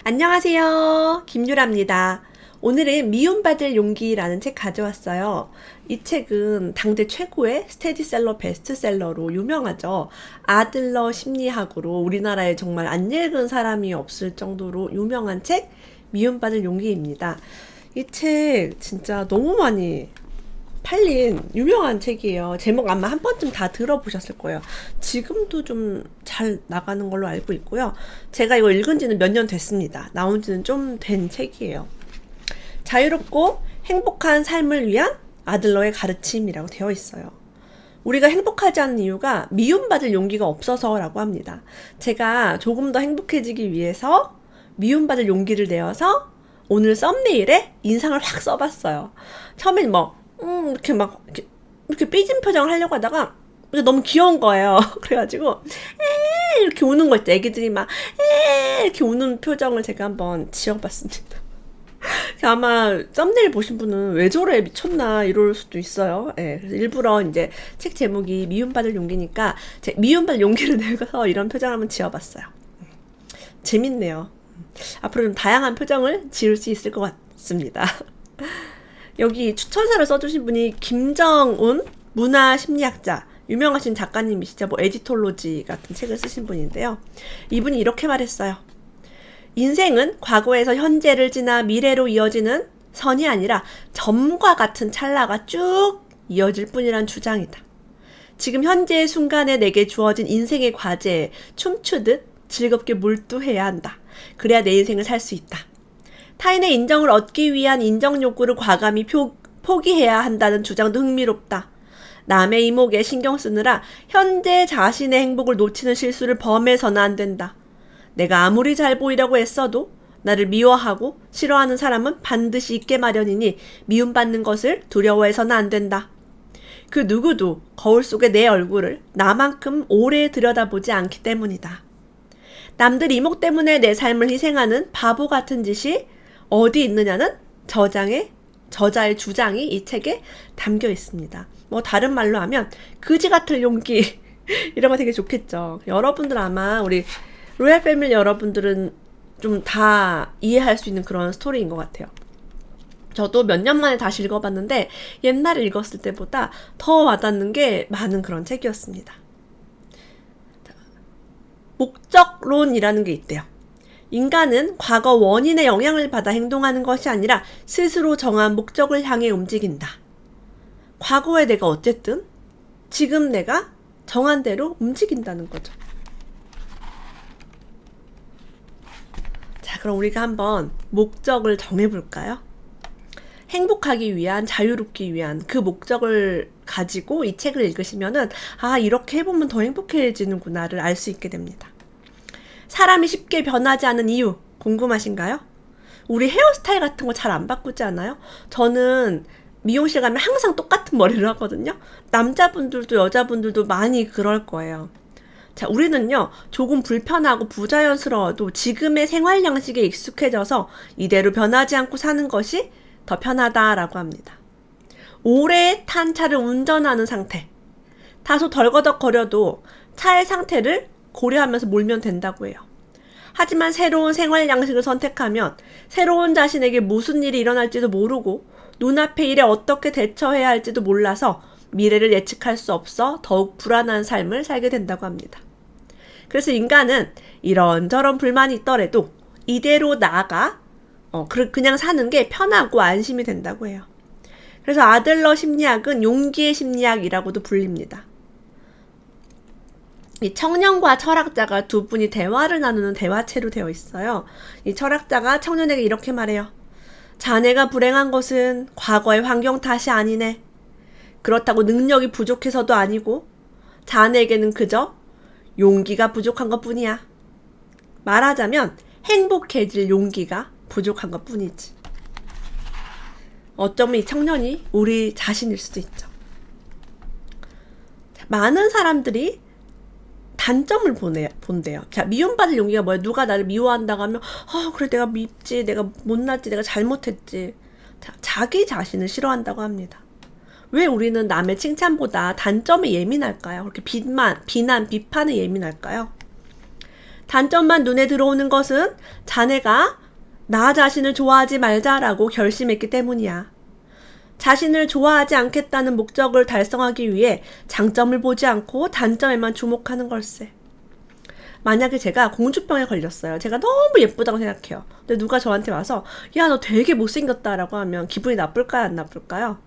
안녕하세요. 김유라입니다. 오늘은 미움받을 용기라는 책 가져왔어요. 이 책은 당대 최고의 스테디셀러 베스트셀러로 유명하죠. 아들러 심리학으로 우리나라에 정말 안 읽은 사람이 없을 정도로 유명한 책, 미움받을 용기입니다. 이 책 진짜 너무 많이 팔린 유명한 책이에요. 제목 아마 한 번쯤 다 들어보셨을 거예요. 지금도 좀 잘 나가는 걸로 알고 있고요. 제가 이거 읽은 지는 몇 년 됐습니다. 나온 지는 좀 된 책이에요. 자유롭고 행복한 삶을 위한 아들러의 가르침이라고 되어 있어요. 우리가 행복하지 않은 이유가 미움받을 용기가 없어서라고 합니다. 제가 조금 더 행복해지기 위해서 미움받을 용기를 내어서 오늘 썸네일에 인상을 확 써봤어요. 처음엔 이렇게 삐진 표정을 하려고 하다가 너무 귀여운 거예요. 그래가지고 이렇게 우는 거 있죠. 애기들이 이렇게 우는 표정을 제가 한번 지어봤습니다. 아마 썸네일 보신 분은 왜 저래 미쳤나 이럴 수도 있어요. 그래서 일부러 이제 책 제목이 미움받을 용기니까 미움받을 용기를 내서 이런 표정을 한번 지어봤어요. 재밌네요. 앞으로 좀 다양한 표정을 지을 수 있을 것 같습니다. 여기 추천사를 써주신 분이 김정운 문화심리학자, 유명하신 작가님이시죠. 에디톨로지 같은 책을 쓰신 분인데요. 이분이 이렇게 말했어요. 인생은 과거에서 현재를 지나 미래로 이어지는 선이 아니라 점과 같은 찰나가 쭉 이어질 뿐이란 주장이다. 지금 현재의 순간에 내게 주어진 인생의 과제에 춤추듯 즐겁게 몰두해야 한다. 그래야 내 인생을 살 수 있다. 타인의 인정을 얻기 위한 인정 욕구를 과감히 포기해야 한다는 주장도 흥미롭다. 남의 이목에 신경 쓰느라 현재 자신의 행복을 놓치는 실수를 범해서는 안 된다. 내가 아무리 잘 보이려고 애써도 나를 미워하고 싫어하는 사람은 반드시 있게 마련이니 미움받는 것을 두려워해서는 안 된다. 그 누구도 거울 속의 내 얼굴을 나만큼 오래 들여다보지 않기 때문이다. 남들 이목 때문에 내 삶을 희생하는 바보 같은 짓이 어디 있느냐는 저자의 주장이 이 책에 담겨 있습니다. 다른 말로 하면 그지 같을 용기 이런 거 되게 좋겠죠. 여러분들 아마 우리 로얄 패밀리 여러분들은 좀 다 이해할 수 있는 그런 스토리인 것 같아요. 저도 몇 년 만에 다시 읽어봤는데 옛날에 읽었을 때보다 더 와닿는 게 많은 그런 책이었습니다. 목적론이라는 게 있대요. 인간은 과거 원인의 영향을 받아 행동하는 것이 아니라 스스로 정한 목적을 향해 움직인다. 과거의 내가 어쨌든 지금 내가 정한 대로 움직인다는 거죠. 자, 그럼 우리가 한번 목적을 정해볼까요? 행복하기 위한, 자유롭기 위한 그 목적을 가지고 이 책을 읽으시면은 이렇게 해보면 더 행복해지는구나를 알 수 있게 됩니다. 사람이 쉽게 변하지 않은 이유 궁금하신가요? 우리 헤어스타일 같은 거 잘 안 바꾸지 않아요? 저는 미용실 가면 항상 똑같은 머리를 하거든요. 남자분들도 여자분들도 많이 그럴 거예요. 자, 우리는요, 조금 불편하고 부자연스러워도 지금의 생활 양식에 익숙해져서 이대로 변하지 않고 사는 것이 더 편하다라고 합니다. 오래 탄 차를 운전하는 상태. 다소 덜거덕거려도 차의 상태를 고려하면서 몰면 된다고 해요. 하지만 새로운 생활 양식을 선택하면 새로운 자신에게 무슨 일이 일어날지도 모르고 눈앞의 일에 어떻게 대처해야 할지도 몰라서 미래를 예측할 수 없어 더욱 불안한 삶을 살게 된다고 합니다. 그래서 인간은 이런저런 불만이 있더라도 이대로 나아가 그냥 사는 게 편하고 안심이 된다고 해요. 그래서 아들러 심리학은 용기의 심리학이라고도 불립니다. 이 청년과 철학자가 두 분이 대화를 나누는 대화체로 되어 있어요. 이 철학자가 청년에게 이렇게 말해요. 자네가 불행한 것은 과거의 환경 탓이 아니네. 그렇다고 능력이 부족해서도 아니고 자네에게는 그저 용기가 부족한 것뿐이야. 말하자면 행복해질 용기가 부족한 것뿐이지. 어쩌면 이 청년이 우리 자신일 수도 있죠. 많은 사람들이 단점을 본대요. 자, 미움받을 용기가 뭐예요? 누가 나를 미워한다고 하면 그래 내가 밉지, 내가 못났지, 내가 잘못했지. 자, 자기 자신을 싫어한다고 합니다. 왜 우리는 남의 칭찬보다 단점에 예민할까요? 그렇게 비난, 비판에 예민할까요? 단점만 눈에 들어오는 것은 자네가 나 자신을 좋아하지 말자라고 결심했기 때문이야. 자신을 좋아하지 않겠다는 목적을 달성하기 위해 장점을 보지 않고 단점에만 주목하는 걸세. 만약에 제가 공주병에 걸렸어요. 제가 너무 예쁘다고 생각해요. 근데 누가 저한테 와서 야, 너 되게 못생겼다라고 하면 기분이 나쁠까요? 안 나쁠까요?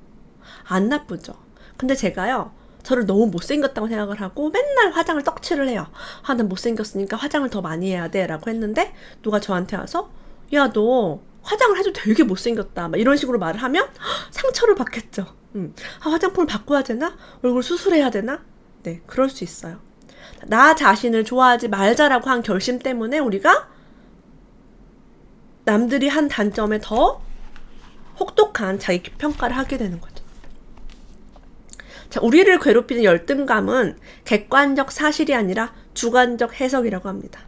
안 나쁘죠. 근데 제가요, 저를 너무 못생겼다고 생각을 하고 맨날 화장을 떡칠을 해요. 아, 난 못생겼으니까 화장을 더 많이 해야 돼 라고 했는데 누가 저한테 와서 야, 너 화장을 해도 되게 못생겼다 막 이런 식으로 말을 하면 상처를 받겠죠. 아, 화장품을 바꿔야 되나? 얼굴 수술해야 되나? 네, 그럴 수 있어요. 나 자신을 좋아하지 말자라고 한 결심 때문에 우리가 남들이 한 단점에 더 혹독한 자기 평가를 하게 되는 거죠. 자, 우리를 괴롭히는 열등감은 객관적 사실이 아니라 주관적 해석이라고 합니다.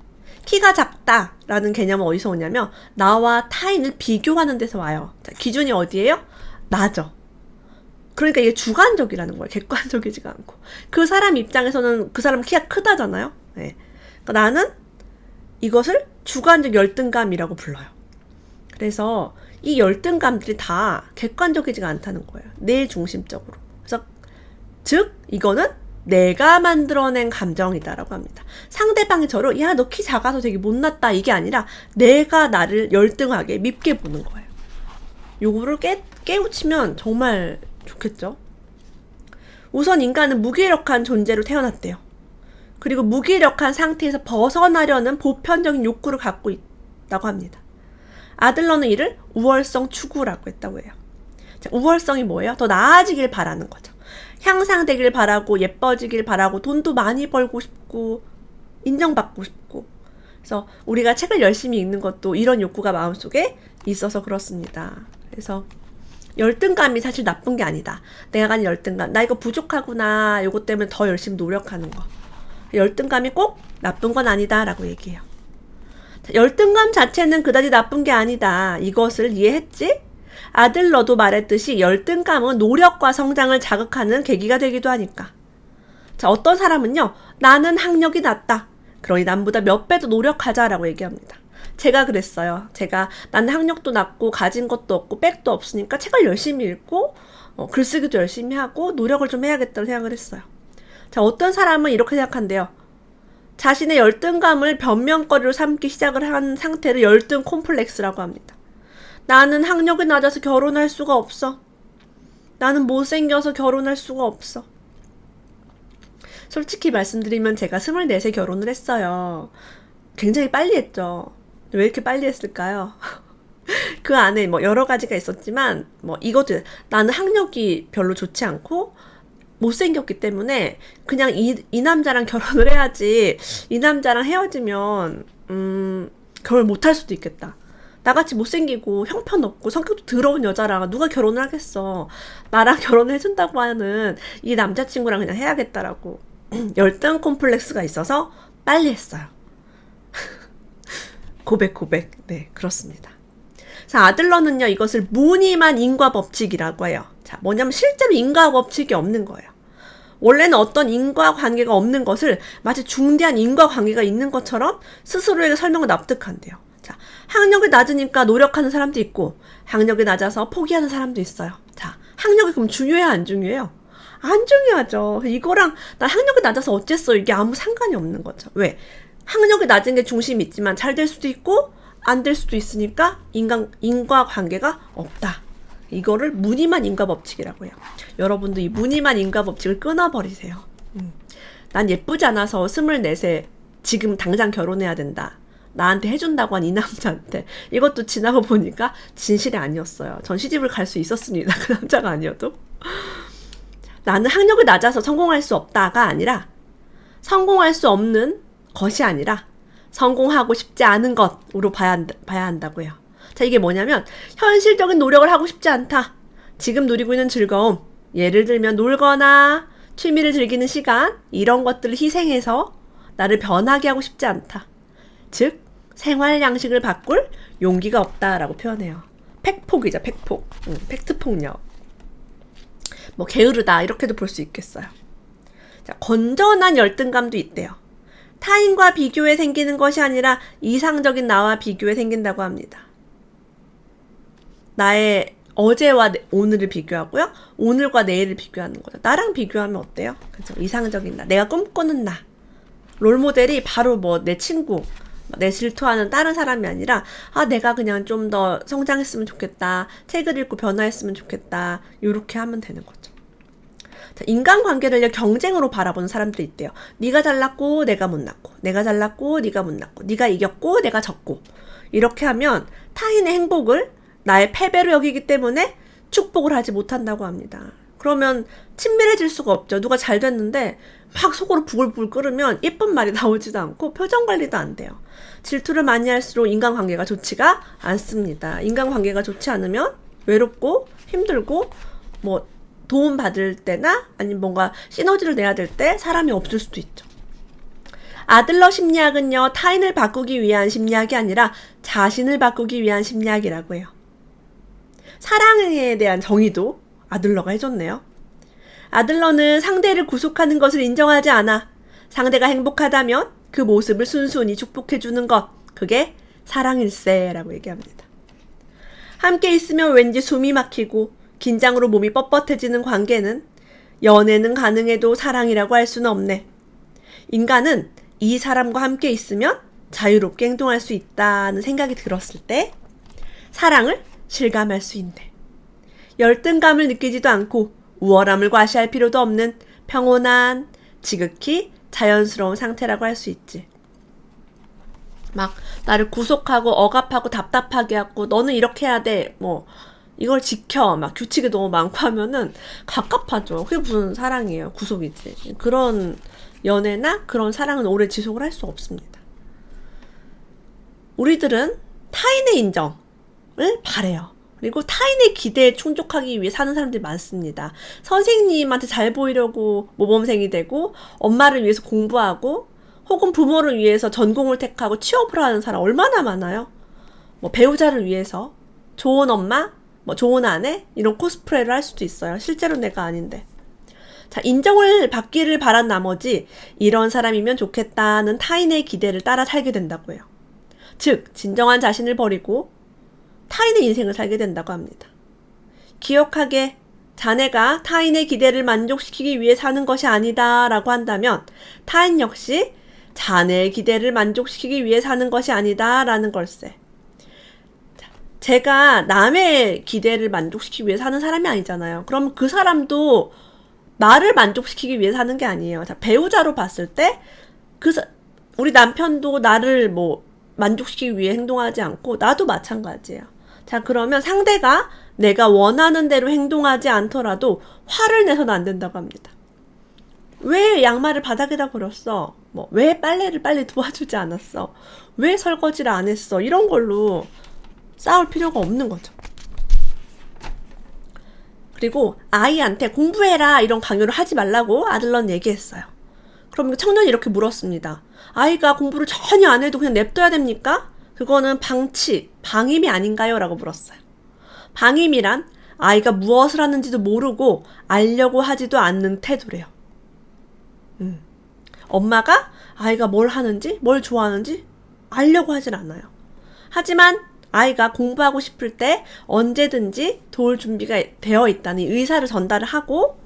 키가 작다라는 개념은 어디서 오냐면 나와 타인을 비교하는 데서 와요. 자, 기준이 어디예요? 나죠. 그러니까 이게 주관적이라는 거예요. 객관적이지가 않고. 그 사람 입장에서는 그 사람 키가 크다잖아요. 네. 그러니까 나는 이것을 주관적 열등감이라고 불러요. 그래서 이 열등감들이 다 객관적이지가 않다는 거예요. 내 중심적으로. 그래서 즉 이거는 내가 만들어낸 감정이다라고 합니다. 상대방이 저를 야, 너 키 작아서 되게 못났다 이게 아니라 내가 나를 열등하게 밉게 보는 거예요. 요거를 깨우치면 정말 좋겠죠. 우선 인간은 무기력한 존재로 태어났대요. 그리고 무기력한 상태에서 벗어나려는 보편적인 욕구를 갖고 있다고 합니다. 아들러는 이를 우월성 추구라고 했다고 해요. 자, 우월성이 뭐예요? 더 나아지길 바라는 거죠. 향상되길 바라고, 예뻐지길 바라고, 돈도 많이 벌고 싶고, 인정받고 싶고. 그래서 우리가 책을 열심히 읽는 것도 이런 욕구가 마음속에 있어서 그렇습니다. 그래서 열등감이 사실 나쁜 게 아니다. 내가 가진 열등감, 나 이거 부족하구나, 이것 때문에 더 열심히 노력하는 거. 열등감이 꼭 나쁜 건 아니다 라고 얘기해요. 자, 열등감 자체는 그다지 나쁜 게 아니다. 이것을 이해했지? 아들러도 말했듯이 열등감은 노력과 성장을 자극하는 계기가 되기도 하니까. 자, 어떤 사람은요, 나는 학력이 낮다. 그러니 남보다 몇 배 더 노력하자라고 얘기합니다. 제가 그랬어요. 나는 학력도 낮고 가진 것도 없고 백도 없으니까 책을 열심히 읽고 글쓰기도 열심히 하고 노력을 좀 해야겠다고 생각을 했어요. 자, 어떤 사람은 이렇게 생각한대요. 자신의 열등감을 변명거리로 삼기 시작을 한 상태를 열등 콤플렉스라고 합니다. 나는 학력이 낮아서 결혼할 수가 없어. 나는 못생겨서 결혼할 수가 없어. 솔직히 말씀드리면 제가 24세 결혼을 했어요. 굉장히 빨리 했죠. 왜 이렇게 빨리 했을까요? 그 안에 뭐 여러 가지가 있었지만 뭐 이것도 나는 학력이 별로 좋지 않고 못생겼기 때문에 그냥 이 남자랑 결혼을 해야지 이 남자랑 헤어지면 결혼 못할 수도 있겠다. 나같이 못생기고 형편없고 성격도 더러운 여자랑 누가 결혼을 하겠어. 나랑 결혼을 해준다고 하는 이 남자친구랑 그냥 해야겠다라고 열등 콤플렉스가 있어서 빨리 했어요. 고백. 네, 그렇습니다. 자, 아들러는요, 이것을 무늬만 인과 법칙이라고 해요. 자, 뭐냐면 실제로 인과 법칙이 없는 거예요. 원래는 어떤 인과 관계가 없는 것을 마치 중대한 인과 관계가 있는 것처럼 스스로에게 설명을 납득한대요. 자, 학력이 낮으니까 노력하는 사람도 있고, 학력이 낮아서 포기하는 사람도 있어요. 자, 학력이 그럼 중요해요, 안 중요해요? 안 중요하죠. 이거랑 나 학력이 낮아서 어쨌어, 이게 아무 상관이 없는 거죠. 왜? 학력이 낮은 게 중심이 있지만 잘 될 수도 있고 안 될 수도 있으니까 인과 관계가 없다. 이거를 무늬만 인과 법칙이라고 해요. 여러분도 이 무늬만 인과 법칙을 끊어버리세요. 난 예쁘지 않아서 24세 지금 당장 결혼해야 된다. 나한테 해준다고 한 이 남자한테. 이것도 지나고 보니까 진실이 아니었어요. 전 시집을 갈 수 있었습니다. 그 남자가 아니어도. 나는 학력이 낮아서 성공할 수 없다가 아니라 성공할 수 없는 것이 아니라 성공하고 싶지 않은 것으로 봐야 한다고요. 자, 이게 뭐냐면 현실적인 노력을 하고 싶지 않다. 지금 누리고 있는 즐거움, 예를 들면 놀거나 취미를 즐기는 시간, 이런 것들을 희생해서 나를 변하게 하고 싶지 않다. 즉 생활 양식을 바꿀 용기가 없다라고 표현해요. 팩폭이죠, 팩폭. 팩트폭력. 뭐 게으르다 이렇게도 볼 수 있겠어요. 자, 건전한 열등감도 있대요. 타인과 비교해 생기는 것이 아니라 이상적인 나와 비교해 생긴다고 합니다. 나의 어제와 오늘을 비교하고요. 오늘과 내일을 비교하는 거죠. 나랑 비교하면 어때요? 그죠? 이상적인 나. 내가 꿈꾸는 나. 롤모델이 바로 뭐 내 친구, 내 질투하는 다른 사람이 아니라 내가 그냥 좀 더 성장했으면 좋겠다. 책을 읽고 변화했으면 좋겠다. 요렇게 하면 되는 거죠. 자, 인간관계를 경쟁으로 바라보는 사람들이 있대요. 네가 잘났고 내가 못났고, 내가 잘났고 네가 못났고, 네가 이겼고 내가 졌고, 이렇게 하면 타인의 행복을 나의 패배로 여기기 때문에 축복을 하지 못한다고 합니다. 그러면 친밀해질 수가 없죠. 누가 잘 됐는데 막 속으로 부글부글 끓으면 예쁜 말이 나오지도 않고 표정 관리도 안 돼요. 질투를 많이 할수록 인간관계가 좋지가 않습니다. 인간관계가 좋지 않으면 외롭고 힘들고 뭐 도움 받을 때나 아니면 뭔가 시너지를 내야 될 때 사람이 없을 수도 있죠. 아들러 심리학은요, 타인을 바꾸기 위한 심리학이 아니라 자신을 바꾸기 위한 심리학이라고 해요. 사랑에 대한 정의도 아들러가 해줬네요. 아들러는 상대를 구속하는 것을 인정하지 않아 상대가 행복하다면 그 모습을 순순히 축복해주는 것, 그게 사랑일세라고 얘기합니다. 함께 있으면 왠지 숨이 막히고 긴장으로 몸이 뻣뻣해지는 관계는 연애는 가능해도 사랑이라고 할 수는 없네. 인간은 이 사람과 함께 있으면 자유롭게 행동할 수 있다는 생각이 들었을 때 사랑을 실감할 수 있네. 열등감을 느끼지도 않고 우월함을 과시할 필요도 없는 평온한, 지극히 자연스러운 상태라고 할 수 있지. 막 나를 구속하고 억압하고 답답하게 하고 너는 이렇게 해야 돼, 뭐 이걸 지켜, 막 규칙이 너무 많고 하면은 갑갑하죠. 그게 무슨 사랑이에요. 구속이지. 그런 연애나 그런 사랑은 오래 지속을 할 수 없습니다. 우리들은 타인의 인정을 바래요. 그리고 타인의 기대에 충족하기 위해 사는 사람들이 많습니다. 선생님한테 잘 보이려고 모범생이 되고, 엄마를 위해서 공부하고, 혹은 부모를 위해서 전공을 택하고 취업을 하는 사람 얼마나 많아요? 뭐 배우자를 위해서 좋은 엄마, 뭐 좋은 아내, 이런 코스프레를 할 수도 있어요. 실제로 내가 아닌데. 자, 인정을 받기를 바란 나머지 이런 사람이면 좋겠다는 타인의 기대를 따라 살게 된다고 해요. 즉, 진정한 자신을 버리고 타인의 인생을 살게 된다고 합니다. 기억하게, 자네가 타인의 기대를 만족시키기 위해 사는 것이 아니다 라고 한다면 타인 역시 자네의 기대를 만족시키기 위해 사는 것이 아니다 라는 걸세. 제가 남의 기대를 만족시키기 위해 사는 사람이 아니잖아요. 그럼 그 사람도 나를 만족시키기 위해 사는 게 아니에요. 자, 배우자로 봤을 때 우리 남편도 나를 뭐 만족시키기 위해 행동하지 않고 나도 마찬가지예요. 자, 그러면 상대가 내가 원하는 대로 행동하지 않더라도 화를 내서는 안 된다고 합니다. 왜 양말을 바닥에다 버렸어? 뭐, 왜 빨래를 빨리 도와주지 않았어? 왜 설거지를 안 했어? 이런 걸로 싸울 필요가 없는 거죠. 그리고 아이한테 공부해라 이런 강요를 하지 말라고 아들러는 얘기했어요. 그럼 청년이 이렇게 물었습니다. 아이가 공부를 전혀 안 해도 그냥 냅둬야 됩니까? 그거는 방임이 아닌가요? 라고 물었어요. 방임이란 아이가 무엇을 하는지도 모르고 알려고 하지도 않는 태도래요. 엄마가 아이가 뭘 하는지, 뭘 좋아하는지 알려고 하진 않아요. 하지만 아이가 공부하고 싶을 때 언제든지 도울 준비가 되어 있다는 의사를 전달을 하고,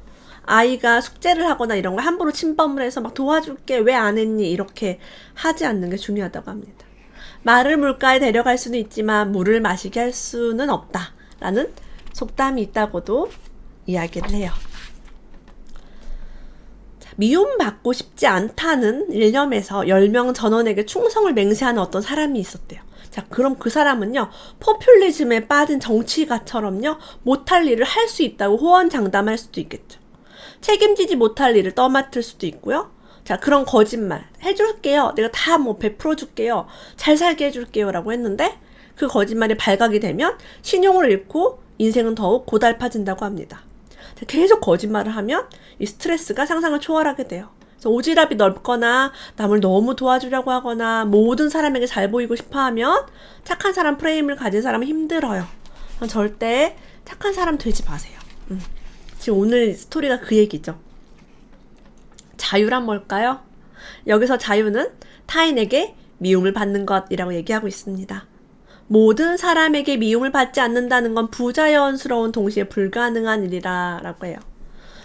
아이가 숙제를 하거나 이런 거 함부로 침범을 해서 막 도와줄게, 왜 안 했니? 이렇게 하지 않는 게 중요하다고 합니다. 말을 물가에 데려갈 수는 있지만 물을 마시게 할 수는 없다 라는 속담이 있다고도 이야기를 해요. 자, 미움받고 싶지 않다는 일념에서 10명 전원에게 충성을 맹세하는 어떤 사람이 있었대요. 자, 그럼 그 사람은요, 포퓰리즘에 빠진 정치가처럼요, 못할 일을 할 수 있다고 호언장담할 수도 있겠죠. 책임지지 못할 일을 떠맡을 수도 있고요. 자, 그런 거짓말 해줄게요, 내가 다 뭐 베풀어줄게요, 잘 살게 해줄게요 라고 했는데 그 거짓말이 발각이 되면 신용을 잃고 인생은 더욱 고달파진다고 합니다. 자, 계속 거짓말을 하면 이 스트레스가 상상을 초월하게 돼요. 그래서 오지랖이 넓거나 남을 너무 도와주려고 하거나 모든 사람에게 잘 보이고 싶어하면 착한 사람 프레임을 가진 사람은 힘들어요. 절대 착한 사람 되지 마세요. 지금 오늘 스토리가 그 얘기죠. 자유란 뭘까요? 여기서 자유는 타인에게 미움을 받는 것이라고 얘기하고 있습니다. 모든 사람에게 미움을 받지 않는다는 건 부자연스러운 동시에 불가능한 일이라 라고 해요.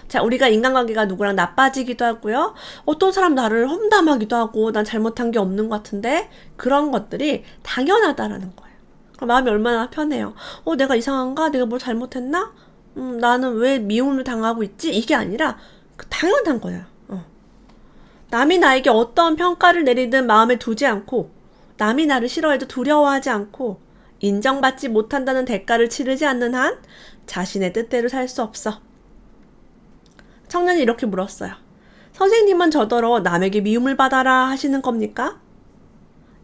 자, 우리가 인간관계가 누구랑 나빠지기도 하고요. 어떤 사람 나를 험담하기도 하고 난 잘못한 게 없는 것 같은데 그런 것들이 당연하다라는 거예요. 그럼 마음이 얼마나 편해요. 내가 이상한가? 내가 뭘 잘못했나? 나는 왜 미움을 당하고 있지? 이게 아니라 당연한 거예요. 남이 나에게 어떤 평가를 내리든 마음에 두지 않고 남이 나를 싫어해도 두려워하지 않고 인정받지 못한다는 대가를 치르지 않는 한 자신의 뜻대로 살 수 없어. 청년이 이렇게 물었어요. 선생님은 저더러 남에게 미움을 받아라 하시는 겁니까?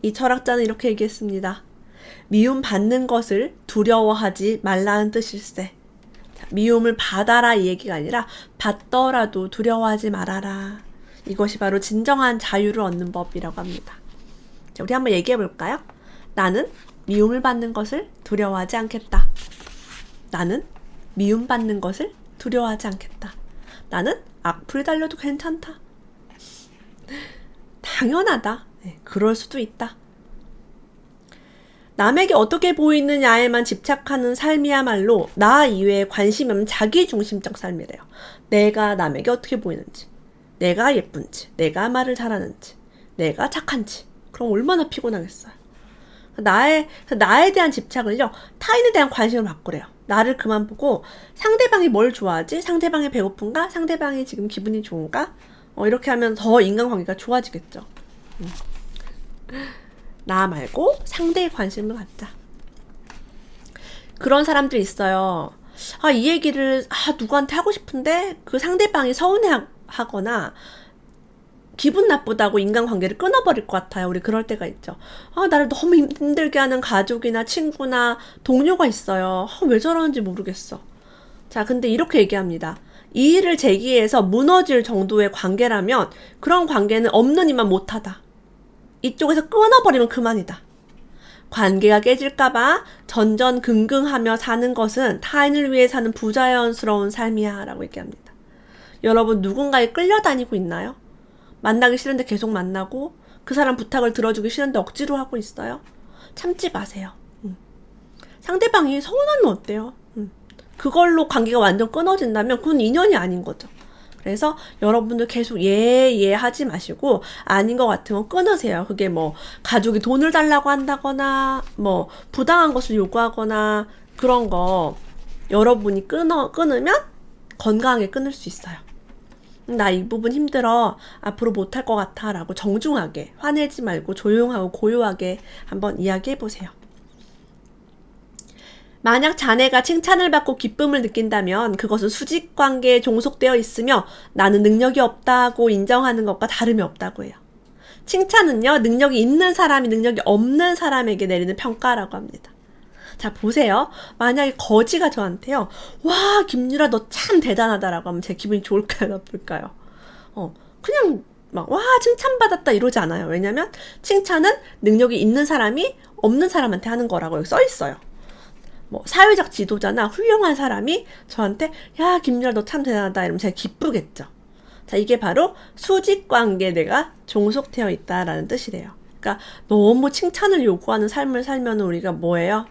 이 철학자는 이렇게 얘기했습니다. 미움 받는 것을 두려워하지 말라는 뜻일세. 미움을 받아라 이 얘기가 아니라 받더라도 두려워하지 말아라. 이것이 바로 진정한 자유를 얻는 법이라고 합니다. 자, 우리 한번 얘기해 볼까요? 나는 미움을 받는 것을 두려워하지 않겠다. 나는 미움받는 것을 두려워하지 않겠다. 나는 악플 달려도 괜찮다. 당연하다. 네, 그럴 수도 있다. 남에게 어떻게 보이느냐에만 집착하는 삶이야말로 나 이외에 관심이 없는 자기중심적 삶이래요. 내가 남에게 어떻게 보이는지, 내가 예쁜지, 내가 말을 잘하는지, 내가 착한지. 그럼 얼마나 피곤하겠어요. 나에 대한 집착을요, 타인에 대한 관심을 바꾸래요. 나를 그만 보고 상대방이 뭘 좋아하지? 상대방이 배고픈가? 상대방이 지금 기분이 좋은가? 이렇게 하면 더 인간관계가 좋아지겠죠. 나 말고 상대의 관심을 갖자. 그런 사람들이 있어요. 이 얘기를 누구한테 하고 싶은데 그 상대방이 서운해하거나 기분 나쁘다고 인간관계를 끊어버릴 것 같아요. 우리 그럴 때가 있죠. 나를 너무 힘들게 하는 가족이나 친구나 동료가 있어요. 왜 저러는지 모르겠어. 자, 근데 이렇게 얘기합니다. 이 일을 제기해서 무너질 정도의 관계라면 그런 관계는 없는 이만 못하다. 이쪽에서 끊어버리면 그만이다. 관계가 깨질까봐 전전긍긍하며 사는 것은 타인을 위해 사는 부자연스러운 삶이야 라고 얘기합니다. 여러분 누군가에 끌려다니고 있나요? 만나기 싫은데 계속 만나고 그 사람 부탁을 들어주기 싫은데 억지로 하고 있어요? 참지 마세요. 상대방이 서운하면 어때요? 그걸로 관계가 완전 끊어진다면 그건 인연이 아닌 거죠. 그래서 여러분들 계속 예 하지 마시고 아닌 것 같으면 끊으세요. 그게 뭐 가족이 돈을 달라고 한다거나 뭐 부당한 것을 요구하거나 그런 거 여러분이 끊으면 건강하게 끊을 수 있어요. 나 이 부분 힘들어. 앞으로 못할 것 같아. 라고 정중하게, 화내지 말고 조용하고 고요하게 한번 이야기해 보세요. 만약 자네가 칭찬을 받고 기쁨을 느낀다면 그것은 수직관계에 종속되어 있으며 나는 능력이 없다고 인정하는 것과 다름이 없다고 해요. 칭찬은요, 능력이 있는 사람이 능력이 없는 사람에게 내리는 평가라고 합니다. 자, 보세요. 만약에 거지가 저한테요, 와, 김유라 너 참 대단하다라고 하면 제 기분이 좋을까요, 나쁠까요? 그냥 막, 와, 칭찬받았다 이러지 않아요. 왜냐면 칭찬은 능력이 있는 사람이 없는 사람한테 하는 거라고 여기 써 있어요. 뭐 사회적 지도자나 훌륭한 사람이 저한테 야, 김유라 너 참 대단하다 이러면 제가 기쁘겠죠. 자, 이게 바로 수직관계에 내가 종속되어 있다라는 뜻이래요. 그러니까 너무 칭찬을 요구하는 삶을 살면 우리가 뭐예요?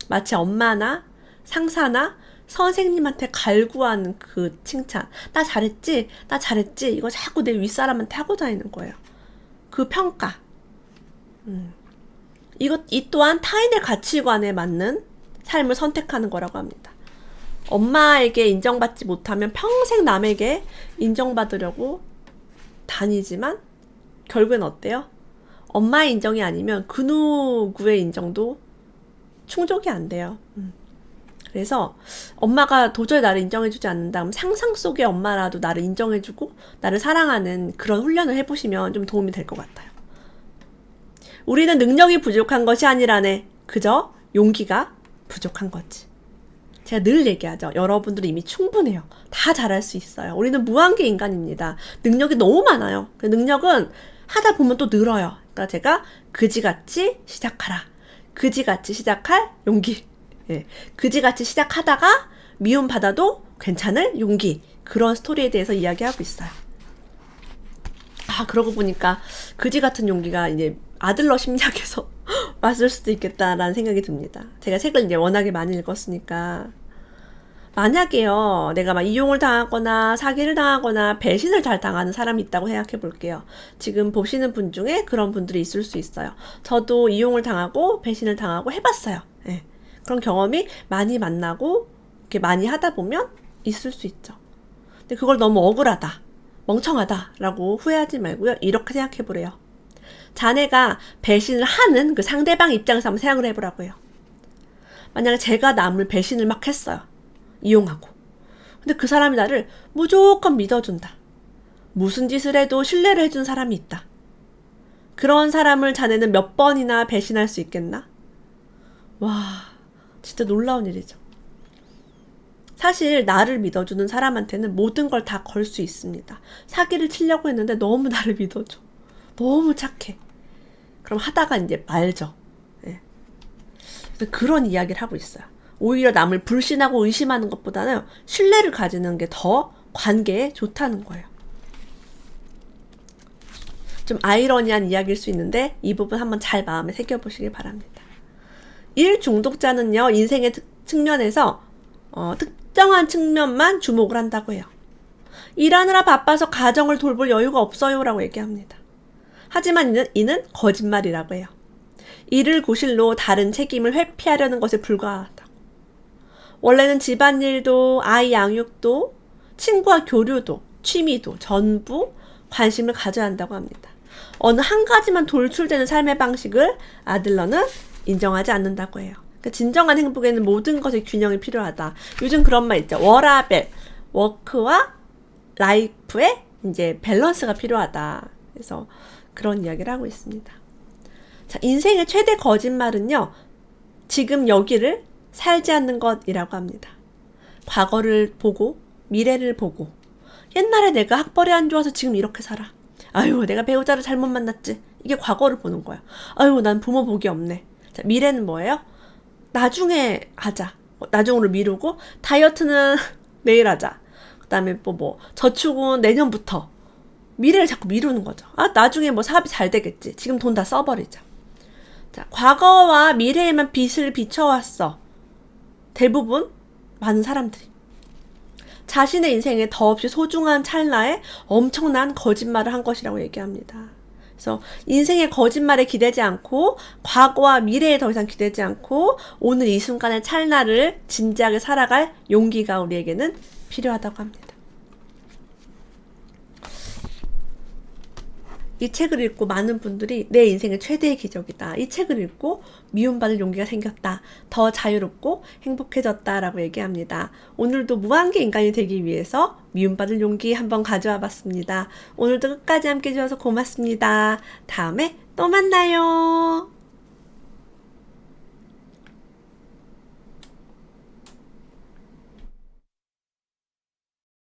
마치 엄마나 상사나 선생님한테 갈구하는 그 칭찬. 나 잘했지? 나 잘했지? 이거 자꾸 내 윗사람한테 하고 다니는 거예요. 그 평가. 이 또한 타인의 가치관에 맞는 삶을 선택하는 거라고 합니다. 엄마에게 인정받지 못하면 평생 남에게 인정받으려고 다니지만 결국엔 어때요? 엄마의 인정이 아니면 그 누구의 인정도 충족이 안 돼요. 그래서 엄마가 도저히 나를 인정해주지 않는다 그럼 상상 속의 엄마라도 나를 인정해주고 나를 사랑하는 그런 훈련을 해보시면 좀 도움이 될 것 같아요. 우리는 능력이 부족한 것이 아니라네. 그저 용기가 부족한 거지. 제가 늘 얘기하죠. 여러분들은 이미 충분해요. 다 잘할 수 있어요. 우리는 무한계 인간입니다. 능력이 너무 많아요. 그 능력은 하다 보면 또 늘어요. 그러니까 제가 그지같이 시작하라. 그지같이 시작할 용기. 예. 그지같이 시작하다가 미움받아도 괜찮을 용기. 그런 스토리에 대해서 이야기하고 있어요. 아, 그러고 보니까 그지 같은 용기가 이제 아들러 심리학에서 왔을 수도 있겠다라는 생각이 듭니다. 제가 책을 이제 워낙에 많이 읽었으니까. 만약에요, 내가 막 이용을 당하거나 사기를 당하거나 배신을 잘 당하는 사람이 있다고 생각해 볼게요. 지금 보시는 분 중에 그런 분들이 있을 수 있어요. 저도 이용을 당하고 배신을 당하고 해봤어요. 예. 그런 경험이 많이 만나고 이렇게 많이 하다 보면 있을 수 있죠. 근데 그걸 너무 억울하다, 멍청하다라고 후회하지 말고요. 이렇게 생각해 보래요. 자네가 배신을 하는 그 상대방 입장에서 한번 생각을 해보라고요. 만약에 제가 남을 배신을 막 했어요. 이용하고. 근데 그 사람이 나를 무조건 믿어준다. 무슨 짓을 해도 신뢰를 해준 사람이 있다. 그런 사람을 자네는 몇 번이나 배신할 수 있겠나? 와, 진짜 놀라운 일이죠. 사실 나를 믿어주는 사람한테는 모든 걸 다 걸 수 있습니다. 사기를 치려고 했는데 너무 나를 믿어줘. 너무 착해. 그럼 하다가 이제 말죠. 예. 그래서 그런 이야기를 하고 있어요. 오히려 남을 불신하고 의심하는 것보다는 신뢰를 가지는 게 더 관계에 좋다는 거예요. 좀 아이러니한 이야기일 수 있는데 이 부분 한번 잘 마음에 새겨보시길 바랍니다. 일 중독자는요, 인생의 측면에서 특정한 측면만 주목을 한다고 해요. 일하느라 바빠서 가정을 돌볼 여유가 없어요 라고 얘기합니다. 하지만 이는 거짓말이라고 해요. 일을 구실로 다른 책임을 회피하려는 것에 불과하다. 원래는 집안일도 아이 양육도 친구와 교류도 취미도 전부 관심을 가져야 한다고 합니다. 어느 한 가지만 돌출되는 삶의 방식을 아들러는 인정하지 않는다고 해요. 그러니까 진정한 행복에는 모든 것의 균형이 필요하다. 요즘 그런 말 있죠. 워라밸, 워크와 라이프의 이제 밸런스가 필요하다. 그래서 그런 이야기를 하고 있습니다. 자, 인생의 최대 거짓말은요, 지금 여기를 살지 않는 것이라고 합니다. 과거를 보고 미래를 보고 옛날에 내가 학벌이 안 좋아서 지금 이렇게 살아. 아유, 내가 배우자를 잘못 만났지. 이게 과거를 보는 거야. 아유, 난 부모 복이 없네. 자, 미래는 뭐예요? 나중에 하자. 나중으로 미루고 다이어트는 내일 하자. 그다음에 저축은 내년부터. 미래를 자꾸 미루는 거죠. 아, 나중에 사업이 잘 되겠지. 지금 돈 다 써버리자. 자, 과거와 미래에만 빛을 비춰왔어. 대부분 많은 사람들이 자신의 인생에 더없이 소중한 찰나에 엄청난 거짓말을 한 것이라고 얘기합니다. 그래서 인생의 거짓말에 기대지 않고 과거와 미래에 더 이상 기대지 않고 오늘 이 순간의 찰나를 진지하게 살아갈 용기가 우리에게는 필요하다고 합니다. 이 책을 읽고 많은 분들이 내 인생의 최대의 기적이다. 이 책을 읽고 미움받을 용기가 생겼다. 더 자유롭고 행복해졌다. 라고 얘기합니다. 오늘도 무한계 인간이 되기 위해서 미움받을 용기 한번 가져와 봤습니다. 오늘도 끝까지 함께 해주셔서 고맙습니다. 다음에 또 만나요.